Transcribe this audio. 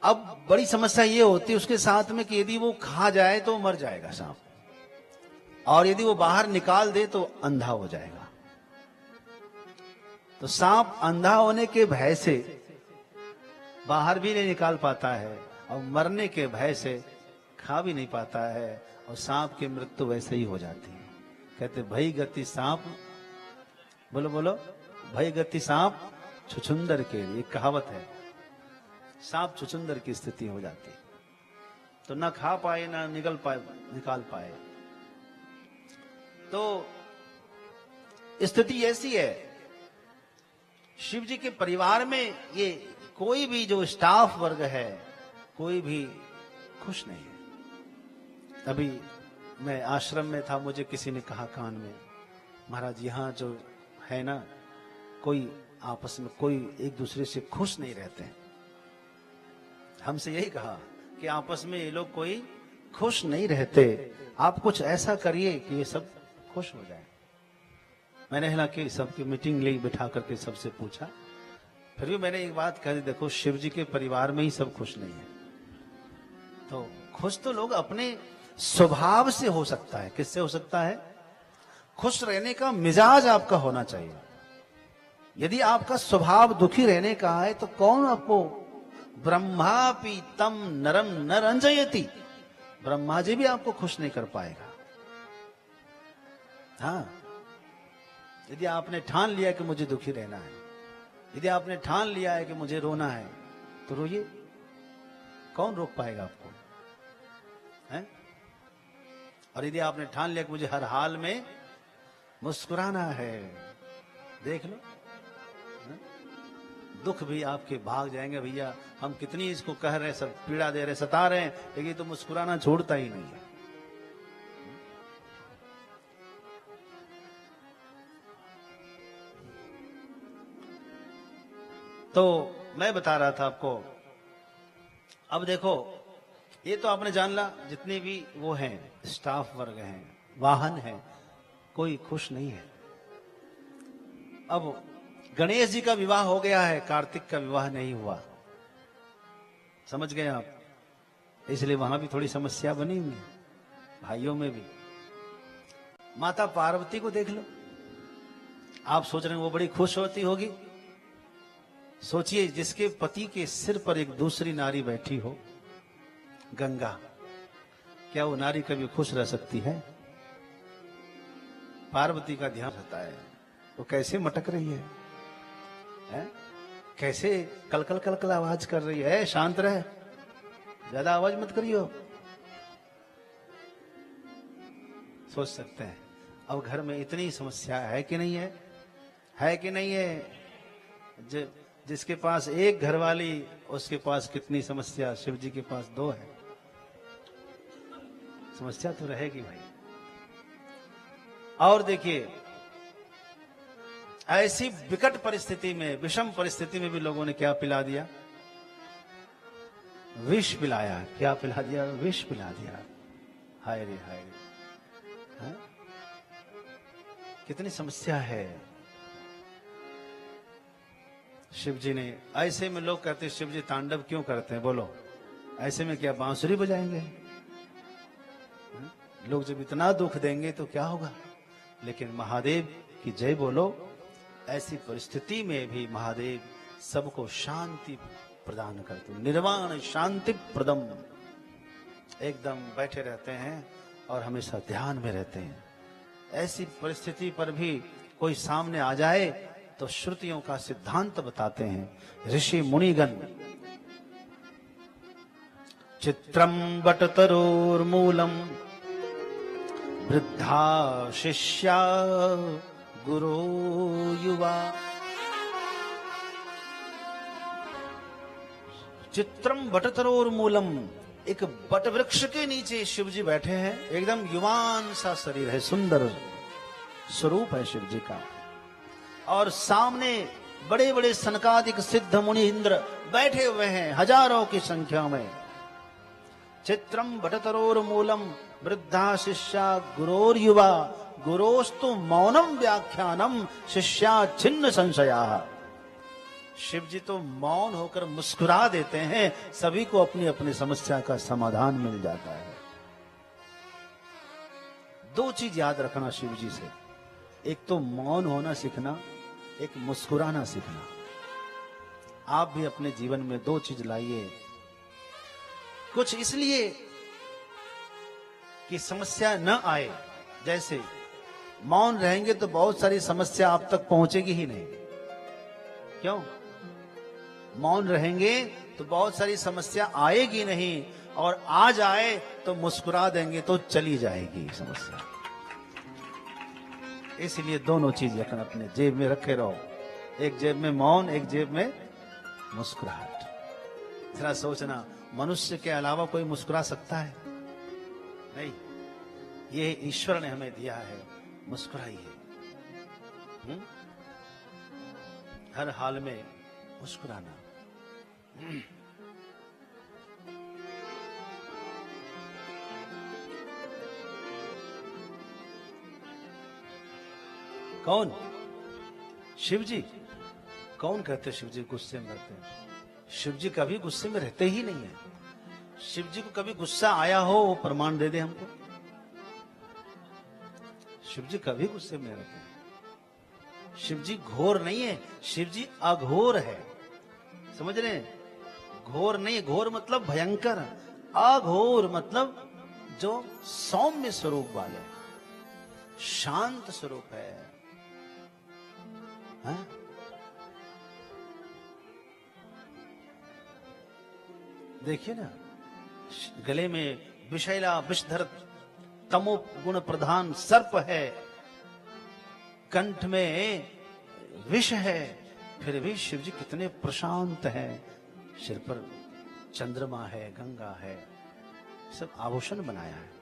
अब बड़ी समस्या ये होती है उसके साथ में कि यदि वो खा जाए तो मर जाएगा सांप, और यदि वो बाहर निकाल दे तो अंधा हो जाएगा। तो सांप अंधा होने के भय से बाहर भी नहीं निकाल पाता है, और मरने के भय से खा भी नहीं पाता है, और सांप की मृत्यु वैसे ही हो जाती है। कहते भई गति सांप, बोलो बोलो, भई गति सांप छुछुंदर के लिए, कहावत है। सांप छुछुंदर की स्थिति हो जाती है, तो ना खा पाए ना निकाल पाए। तो स्थिति ऐसी है। शिव जी के परिवार में ये कोई भी जो स्टाफ वर्ग है, कोई भी खुश नहीं है। अभी मैं आश्रम में था, मुझे किसी ने कहा कान में, महाराज यहाँ जो है ना, कोई आपस में कोई एक दूसरे से खुश नहीं रहते हैं। हमसे यही कहा कि आपस में ये लोग कोई खुश नहीं रहते, आप कुछ ऐसा करिए कि ये सब खुश हो जाए। मैंने हालांकि सबकी मीटिंग ली, बिठा करके सबसे पूछा, फिर भी मैंने एक बात कह दी, देखो शिव जी के परिवार में ही सब खुश नहीं है। तो खुश तो लोग अपने स्वभाव से हो सकता है। किससे हो सकता है? खुश रहने का मिजाज आपका होना चाहिए। यदि आपका स्वभाव दुखी रहने का है तो कौन आपको, ब्रह्मापि तम नरम न रंजयति, ब्रह्मा जी भी आपको खुश नहीं कर पाएगा। हाँ, यदि आपने ठान लिया कि मुझे दुखी रहना है, यदि आपने ठान लिया है कि मुझे रोना है, तो रोइए, कौन रोक पाएगा आपको, हैं? और यदि आपने ठान लिया कि मुझे हर हाल में मुस्कुराना है, देख लो, हैं? दुख भी आपके भाग जाएंगे। भैया हम कितनी इसको कह रहे हैं, सब पीड़ा दे रहे, सता रहे हैं, लेकिन तो मुस्कुराना छोड़ता ही नहीं है। तो मैं बता रहा था आपको, अब देखो, ये तो आपने जान ला, जितने भी वो हैं स्टाफ वर्ग हैं, वाहन हैं, कोई खुश नहीं है। अब गणेश जी का विवाह हो गया है, कार्तिक का विवाह नहीं हुआ, समझ गए आप? इसलिए वहां भी थोड़ी समस्या बनी हुई है, भाइयों में भी। माता पार्वती को देख लो, आप सोच रहे हैं वो बड़ी खुश होती होगी। सोचिए, जिसके पति के सिर पर एक दूसरी नारी बैठी हो, गंगा, क्या वो नारी कभी खुश रह सकती है? पार्वती का ध्यान रहता है, वो कैसे मटक रही है, कैसे कलकल कलकल आवाज कर रही है। शांत रहे, ज्यादा आवाज मत करियो। सोच सकते हैं अब घर में इतनी समस्या है कि नहीं है, है कि नहीं है? जिसके पास एक घरवाली, उसके पास कितनी समस्या, शिव जी के पास 2 है। समस्या तो रहेगी भाई। और देखिए, ऐसी विकट परिस्थिति में, विषम परिस्थिति में भी लोगों ने क्या पिला दिया? विष पिलाया। क्या पिला दिया? विष पिला दिया। हाय रे हाय रे, हाँ? कितनी समस्या है। शिव जी ने, ऐसे में लोग कहते हैं शिव जी तांडव क्यों करते हैं? बोलो, ऐसे में क्या बांसुरी बजाएंगे? लोग जब इतना दुख देंगे तो क्या होगा? लेकिन महादेव की जय बोलो, ऐसी परिस्थिति में भी महादेव सबको शांति प्रदान करते, निर्वाण शांति प्रदम, एकदम बैठे रहते हैं और हमेशा ध्यान में रहते हैं। ऐसी परिस्थिति पर भी कोई सामने आ जाए तो श्रुतियों का सिद्धांत बताते हैं ऋषि मुनिगण। चित्रम बटतरोर्मूलम वृद्धा शिष्या गुरु युवा। चित्रम बटतरोर्मूलम, एक बट वृक्ष के नीचे शिव जी बैठे हैं, एकदम युवान सा शरीर है, सुंदर स्वरूप है शिव जी का, और सामने बड़े बड़े सनकादिक सिद्ध मुनि इंद्र बैठे हुए हैं हजारों की संख्या में। चित्रम बटतरोर्मूलम वृद्धा शिष्या गुरोर युवा, गुरोस्तु मौनम व्याख्यानम शिष्या छिन्न संशया। शिव जी तो मौन होकर मुस्कुरा देते हैं, सभी को अपनी अपनी समस्या का समाधान मिल जाता है। दो चीज याद रखना शिव जी से, एक तो मौन होना सीखना, एक मुस्कुराना सीखना। आप भी अपने जीवन में दो चीज लाइए। कुछ इसलिए कि समस्या न आए, जैसे मौन रहेंगे तो बहुत सारी समस्या आप तक पहुंचेगी ही नहीं। क्यों? मौन रहेंगे तो बहुत सारी समस्या आएगी नहीं, और आ जाए तो मुस्कुरा देंगे तो चली जाएगी समस्या। इसलिए दोनों चीज रखना, अपने जेब में रखे रहो। एक जेब में मौन, एक जेब में मुस्कुराहट। जरा सोचना, मनुष्य के अलावा कोई मुस्कुरा सकता है? नहीं, ये ईश्वर ने हमें दिया है, मुस्कुराइए। हर हाल में मुस्कुराना। कौन? शिव जी। कौन कहते शिव जी गुस्से में रहते हैं? शिव जी कभी गुस्से में रहते ही नहीं है। शिव जी को कभी गुस्सा आया हो वो प्रमाण दे दे हमको। शिव जी कभी गुस्से में रहते हैं। शिव जी घोर नहीं है, शिव जी अघोर है। समझ रहे हैं? घोर नहीं, घोर मतलब भयंकर, अघोर मतलब जो सौम्य स्वरूप वाले, शांत स्वरूप है। हाँ? देखिए ना, गले में विषैला विषधर तमो गुण प्रधान सर्प है, कंठ में विष है, फिर भी शिव जी कितने प्रशांत हैं। सिर पर चंद्रमा है, गंगा है, सब आभूषण बनाया है।